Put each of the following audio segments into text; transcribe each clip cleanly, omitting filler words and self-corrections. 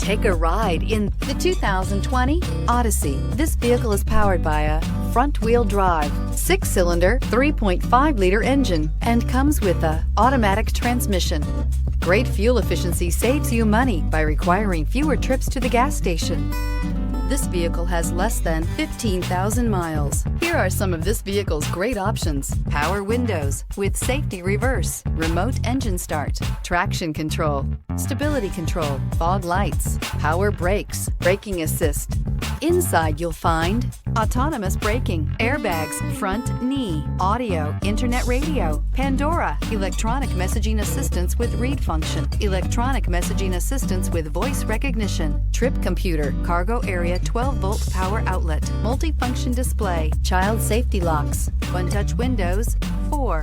Take a ride in the 2020 Odyssey. This vehicle is powered by a front-wheel drive, 6-cylinder, 3.5-liter engine, and comes with a automatic transmission. Great fuel efficiency saves you money by requiring fewer trips to the gas station. This vehicle has less than 15,000 miles. Here are some of this vehicle's great options: power windows with safety reverse, remote engine start, traction control, stability control, fog lights, power brakes, braking assist. Inside you'll find autonomous braking, airbags, front knee, audio, internet radio, Pandora, electronic messaging assistance with read function, electronic messaging assistance with voice recognition, trip computer, cargo area 12-volt power outlet, multifunction display, child safety locks, one-touch windows, 4.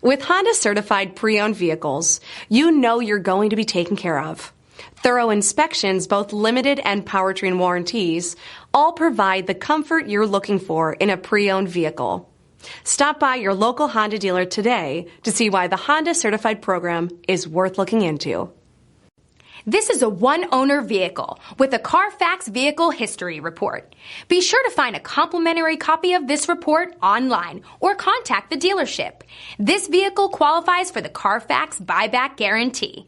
With Honda certified pre-owned vehicles, you know you're going to be taken care of. Thorough inspections, both limited and powertrain warranties, all provide the comfort you're looking for in a pre-owned vehicle. Stop by your local Honda dealer today to see why the Honda certified program is worth looking into. This is a one-owner vehicle with a CARFAX Vehicle History Report. Be sure to find a complimentary copy of this report online or contact the dealership. This vehicle qualifies for the CARFAX Buyback Guarantee.